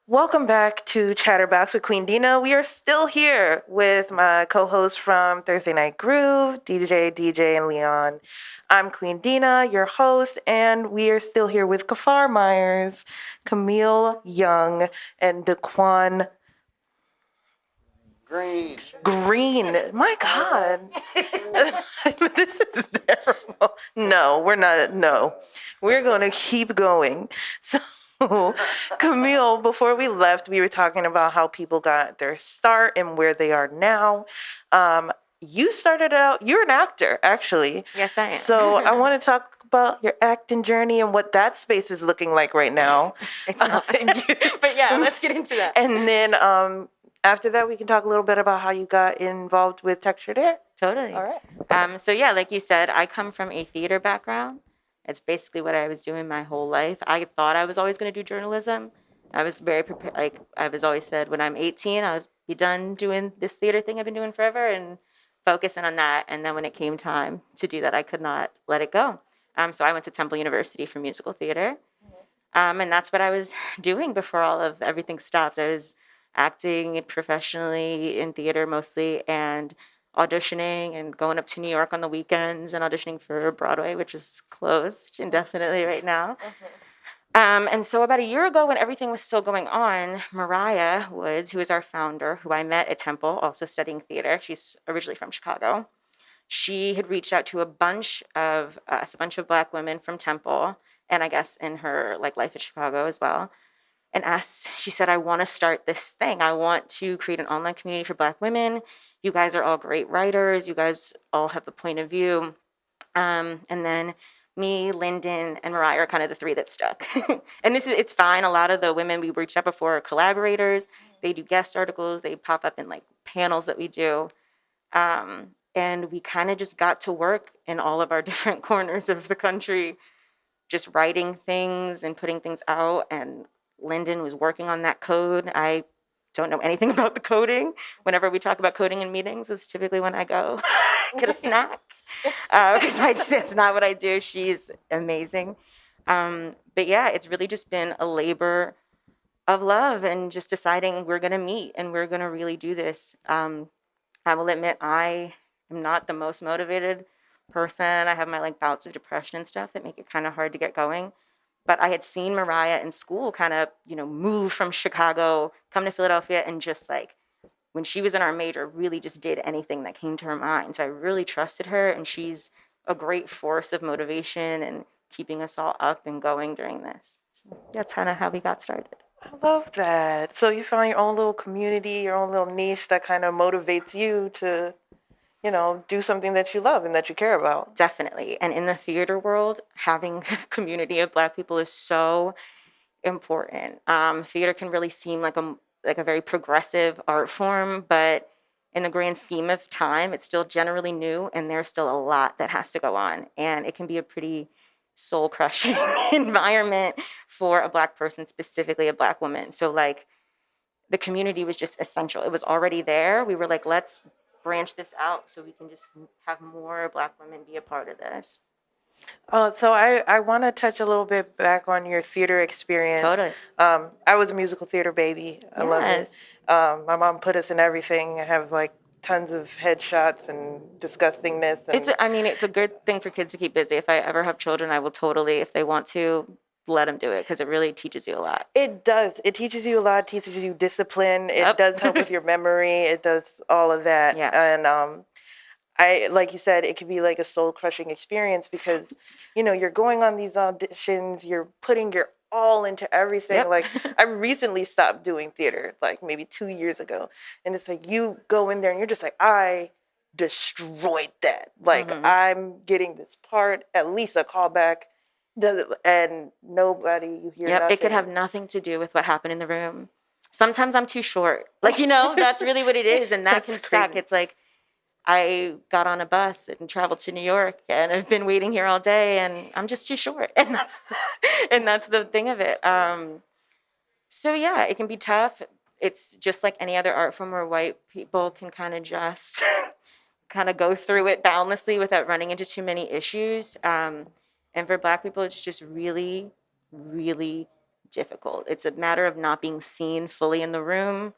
Welcome back to Chatterbox with Queen Dina. We are still here with my co-hosts from Thursday Night Groove, DJ, and Leon. I'm Queen Dina, your host, and we are still here with Kafar Myers, Camille Young, and Daquan Green. My God. This is terrible. No, we're not. No, we're going to keep going. So, Camille, before we left, we were talking about how people got their start and where they are now. You started out, you're an actor, actually. Yes, I am. So I want to talk about your acting journey and what that space is looking like right now. It's not. But yeah, let's get into that. And then after that, we can talk a little bit about how you got involved with Textured Hair. Totally. All right. So yeah, like you said, I come from a theater background. It's basically what I was doing my whole life. I thought I was always going to do journalism. I was very prepared. Like I was always said, when I'm 18, I'll be done doing this theater thing I've been doing forever and focusing on that. And then when it came time to do that, I could not let it go. So I went to Temple University for musical theater. And that's what I was doing before all of everything stopped. I was acting professionally in theater mostly and auditioning and going up to New York on the weekends and auditioning for Broadway, which is closed indefinitely right now. And so about a year ago, when everything was still going on, Mariah Woods, who is our founder, who I met at Temple, also studying theater, she's originally from Chicago. She had reached out to a bunch of us, a bunch of Black women from Temple, and I guess in her life at Chicago as well, and asked, she said, I want to start this thing. I want to create an online community for Black women. You guys are all great writers. You guys all have a point of view. And then me, Lyndon, and Mariah are kind of the three that stuck. And it's fine. A lot of the women we reached out before are collaborators. They do guest articles. They pop up in like panels that we do. And we kind of just got to work in all of our different corners of the country, just writing things and putting things out. And Lyndon was working on that code. I don't know anything about the coding. Whenever we talk about coding in meetings, is typically when I go get a snack, because it's not what I do. She's amazing. But yeah, it's really just been a labor of love and just deciding we're going to meet and we're going to really do this. I will admit I am not the most motivated person. I have my like bouts of depression and stuff that make it kind of hard to get going. But I had seen Mariah in school kind of, move from Chicago, come to Philadelphia, and just like when she was in our major, really just did anything that came to her mind. So I really trusted her, and she's a great force of motivation and keeping us all up and going during this. So that's kind of how we got started. I love that. So you found your own little community, your own little niche that kind of motivates you to, do something that you love and that you care about. Definitely. And in the theater world, having a community of Black people is so important. Theater can really seem like a very progressive art form, but in the grand scheme of time, it's still generally new, and there's still a lot that has to go on. And it can be a pretty soul-crushing environment for a Black person, specifically a Black woman. So like the community was just essential. It was already there. We were like, let's branch this out so we can just have more Black women be a part of this. So I want to touch a little bit back on your theater experience. Totally. I was a musical theater baby. I love it. Yes. My mom put us in everything. I have like tons of headshots and disgustingness. And It's a good thing for kids to keep busy. If I ever have children, I will totally, if they want to, let them do it, because it really teaches you a lot. It does. It teaches you a lot. Teaches you discipline. It Yep. does help with your memory. It does all of that. Yeah. And like you said, it could be like a soul-crushing experience because, you're going on these auditions, you're putting your all into everything. Yep. Like, I recently stopped doing theater, like maybe 2 years ago. And it's like, you go in there and you're just like, I destroyed that. Like, I'm getting this part, at least a callback. Does it, and nobody, you hear Yep, nothing. it could have nothing to do with what happened in the room. Sometimes I'm too short. Like, that's really what it is. And that can suck. crazy. It's like, I got on a bus and traveled to New York, and I've been waiting here all day, and I'm just too short. And that's the thing of it. So yeah, it can be tough. It's just like any other art form where white people can kind of just kind of go through it boundlessly without running into too many issues. And for Black people, it's just really, really difficult. It's a matter of not being seen fully in the room.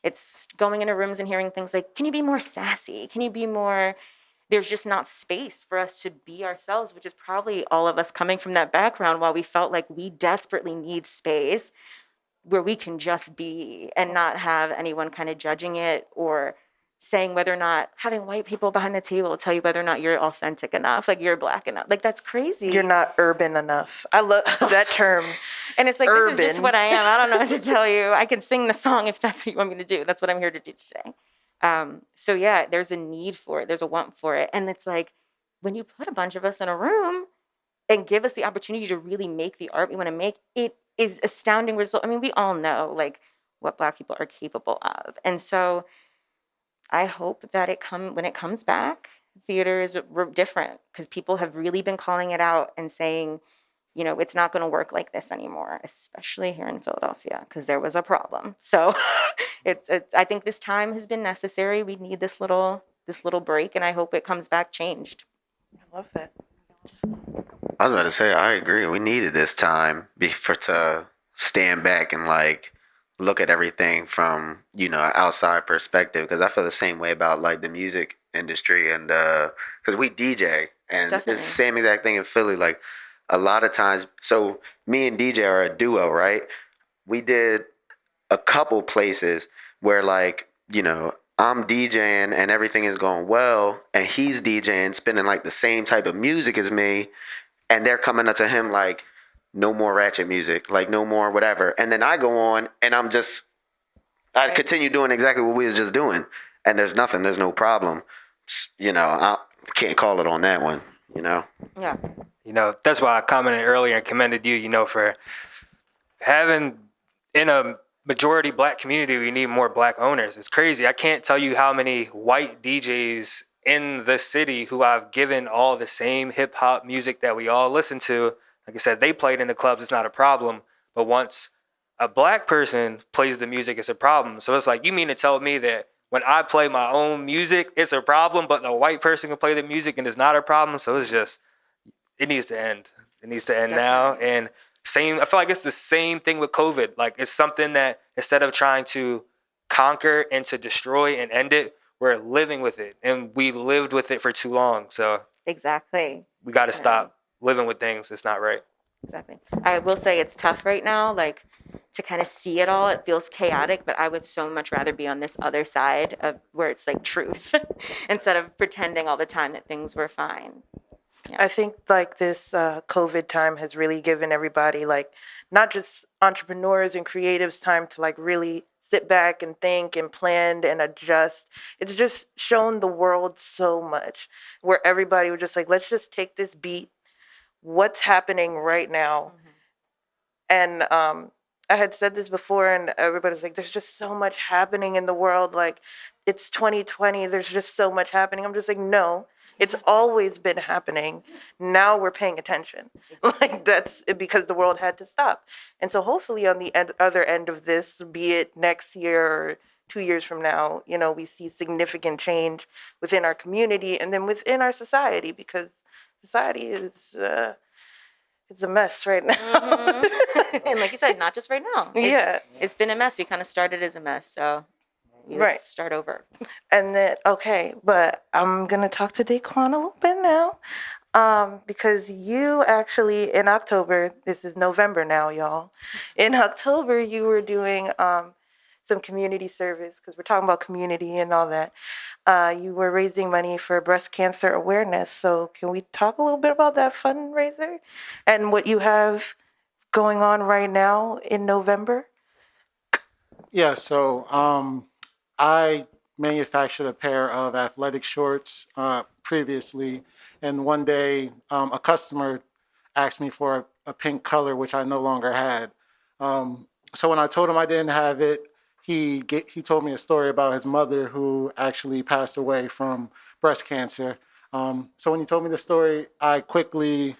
It's going into rooms and hearing things like, can you be more sassy? Can you be more, there's just not space for us to be ourselves, which is probably all of us coming from that background while we felt like we desperately need space where we can just be and not have anyone kind of judging it or saying whether or not having white people behind the table tell you whether or not you're authentic enough, like you're black enough. Like that's crazy. You're not urban enough. I love that term. And it's like, urban. This is just what I am. I don't know what to tell you. I can sing the song if that's what you want me to do. That's what I'm here to do today. So yeah, there's a need for it. There's a want for it. And it's like, when you put a bunch of us in a room and give us the opportunity to really make the art we want to make, it is astounding result. I mean, we all know like what Black people are capable of. And so I hope that when it comes back, theater is different because people have really been calling it out and saying, you know, it's not going to work like this anymore, especially here in Philadelphia, because there was a problem. So it's I think this time has been necessary. We need this little break, and I hope it comes back changed. I love that. I was about to say, I agree. We needed this time to stand back and like look at everything from, you know, an outside perspective. Because I feel the same way about like the music industry, and because we DJ, and Definitely. it's the same exact thing in Philly. Like a lot of times, so me and DJ are a duo, right? We did a couple places where like, you know, I'm DJing and everything is going well, and he's DJing, spinning like the same type of music as me. And they're coming up to him like, no more ratchet music, like no more whatever. And then I go on and I continue doing exactly what we was just doing. And there's no problem. You know, I can't call it on that one, you know? Yeah. You know, that's why I commented earlier and commended you, you know, for having in a majority Black community, we need more Black owners. It's crazy. I can't tell you how many white DJs in the city who I've given all the same hip hop music that we all listen to. Like I said, they played in the clubs, it's not a problem. But once a Black person plays the music, it's a problem. So it's like, you mean to tell me that when I play my own music, it's a problem, but the white person can play the music and it's not a problem? So it's just, it needs to end. It needs to end now. And I feel like it's the same thing with COVID. Like it's something that instead of trying to conquer and to destroy and end it, we're living with it, and we lived with it for too long. So Exactly. we got to stop living with things. It's not right. Exactly. I will say it's tough right now, like to kind of see it all. It feels chaotic, but I would so much rather be on this other side of where it's like truth instead of pretending all the time that things were fine. Yeah. I think like this COVID time has really given everybody, like not just entrepreneurs and creatives, time to like really sit back and think and plan and adjust. It's just shown the world so much where everybody was just like, let's just take this beat. What's happening right now? And I had said this before, and everybody's like, there's just so much happening in the world. Like, it's 2020. There's just so much happening. I'm just like, no, it's always been happening. Now we're paying attention. Like, that's because the world had to stop. And so hopefully on the other end of this, be it next year or 2 years from now, you know, we see significant change within our community and then within our society, because society is... it's a mess right now. And like you said, not just right now. It's been a mess. We kind of started as a mess, so let's start over. And then, okay, but I'm going to talk to Daquan a little bit now, because you actually, in October, this is November now, y'all. In October, you were doing some community service, because we're talking about community and all that. You were raising money for breast cancer awareness. So can we talk a little bit about that fundraiser and what you have going on right now in November? Yeah, so I manufactured a pair of athletic shorts previously, and one day a customer asked me for a pink color, which I no longer had. So when I told him I didn't have it, he told me a story about his mother who actually passed away from breast cancer. So when he told me the story, I quickly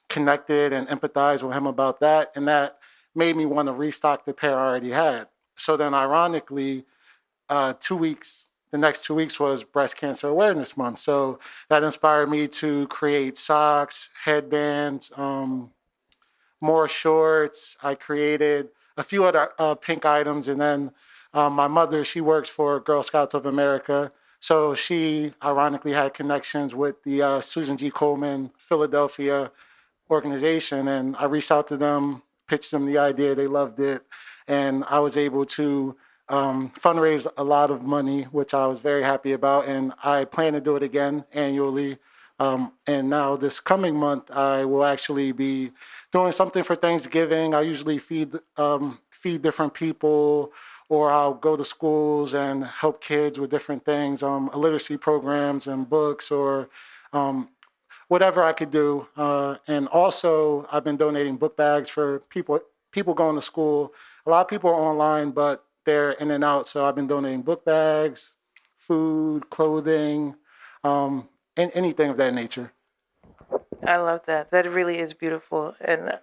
connected and empathized with him about that, and that made me want to restock the pair I already had. So then ironically, the next 2 weeks was Breast Cancer Awareness Month. So that inspired me to create socks, headbands, more shorts. I created a few other pink items, and then my mother, she works for Girl Scouts of America. So she ironically had connections with the Susan G. Komen Philadelphia organization, and I reached out to them, pitched them the idea. They loved it, and I was able to fundraise a lot of money, which I was very happy about. And I plan to do it again annually. And now this coming month, I will actually be doing something for Thanksgiving. I usually feed different people, or I'll go to schools and help kids with different things, literacy programs and books, or whatever I could do. And also, I've been donating book bags for people going to school. A lot of people are online, but they're in and out. So I've been donating book bags, food, clothing, and anything of that nature. I love that. That really is beautiful. And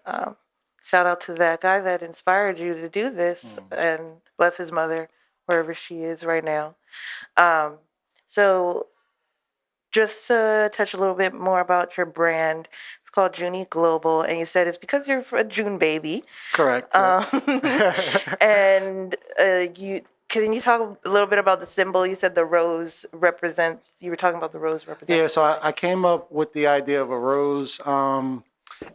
shout out to that guy that inspired you to do this, and bless his mother wherever she is right now. So just to touch a little bit more about your brand, it's called Juni Global, and you said it's because you're a June baby. Correct. And can you talk a little bit about the symbol? You said the rose represents. You were talking about the rose represents. Yeah, so I came up with the idea of a rose. And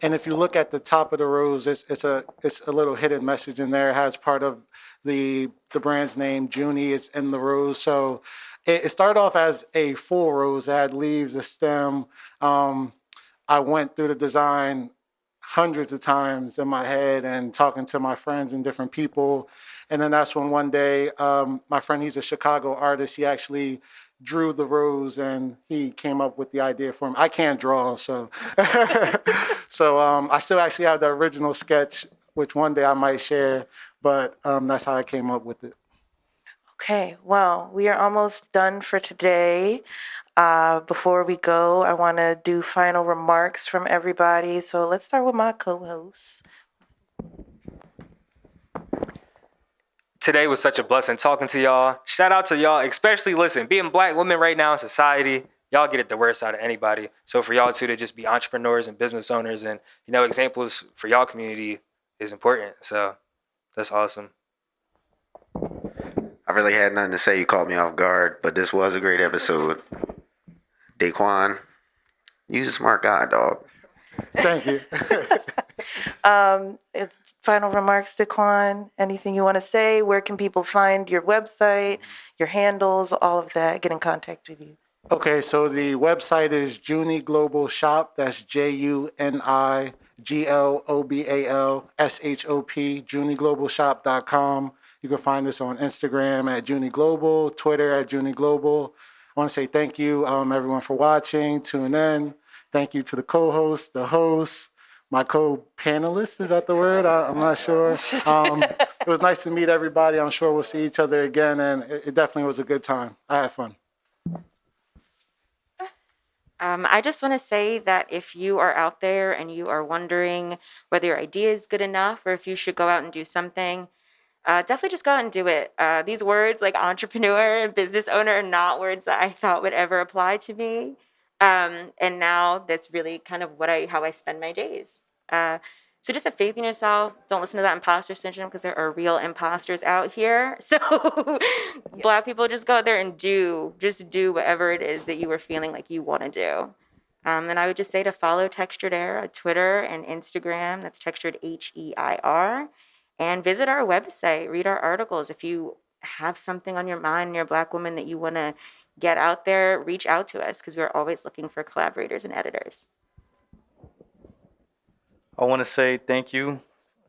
if you look at the top of the rose, it's a little hidden message in there. It has part of the brand's name, Juni. It's in the rose. So it started off as a full rose. It had leaves, a stem. I went through the design hundreds of times in my head and talking to my friends and different people. And then that's when one day, my friend, he's a Chicago artist. He actually drew the rose, and he came up with the idea for him. I can't draw, so so I still actually have the original sketch, which one day I might share. But that's how I came up with it. Okay, well, we are almost done for today. Before we go, I want to do final remarks from everybody. So let's start with my co-host. Today was such a blessing talking to y'all. Shout out to y'all, especially, listen, being Black women right now in society, y'all get it the worst out of anybody. So for y'all two to just be entrepreneurs and business owners and, examples for y'all community is important. So that's awesome. I really had nothing to say. You caught me off guard, but this was a great episode. Daquan, you's a smart guy, dog. Thank you. It's final remarks, Daquan. Anything you want to say? Where can people find your website, your handles, all of that? Get in contact with you. Okay, so the website is Juni Global Shop. That's JuniGlobalShop, JuniGlobalShop.com. You can find us on Instagram at Juni Global, Twitter at Juni Global. I want to say thank you, everyone, for watching, tuning in. Thank you to the co-host, the host, my co-panelists. Is that the word? I'm not sure. It was nice to meet everybody. I'm sure we'll see each other again, and it definitely was a good time. I had fun. I just want to say that if you are out there and you are wondering whether your idea is good enough or if you should go out and do something, definitely just go out and do it. These words like entrepreneur and business owner are not words that I thought would ever apply to me. And now that's really kind of how I spend my days. So just have faith in yourself. Don't listen to that imposter syndrome, because there are real imposters out here. So Black people, just go out there and do whatever it is that you are feeling like you want to do. And I would just say to follow Textured Heir on Twitter and Instagram. That's Textured HEIR. And visit our website, read our articles. If you have something on your mind and you're a Black woman that you want to get out there, reach out to us, because we're always looking for collaborators and editors. I want to say thank you.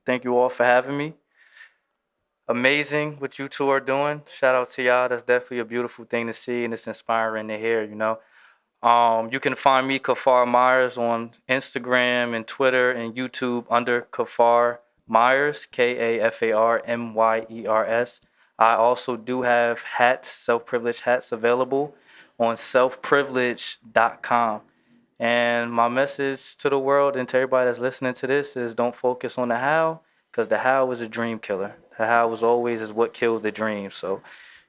Thank you all for having me. Amazing what you two are doing. Shout out to y'all. That's definitely a beautiful thing to see, and it's inspiring to hear, You can find me, Kafar Myers, on Instagram and Twitter and YouTube under Kafar Myers, KAFARMYERS. I also do have hats, self-privileged hats, available on selfprivileged.com. And my message to the world and to everybody that's listening to this is don't focus on the how, because the how is a dream killer. The how is what killed the dream. So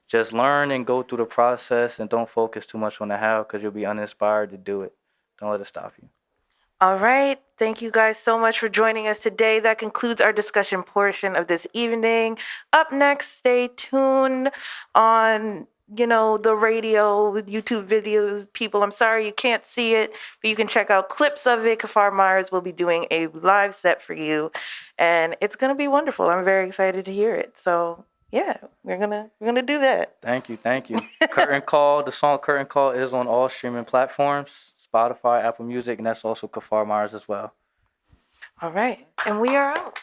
just learn and go through the process, and don't focus too much on the how, because you'll be uninspired to do it. Don't let it stop you. All right. Thank you guys so much for joining us today. That concludes our discussion portion of this evening. Up next, stay tuned on, the radio with YouTube videos. People, I'm sorry you can't see it, but you can check out clips of it. Kafar Myers will be doing a live set for you, and it's going to be wonderful. I'm very excited to hear it. So, yeah, we're gonna do that. Thank you. Curtain Call, the song Curtain Call is on all streaming platforms, Spotify, Apple Music, and that's also Kafar Myers as well. All right. And we are out.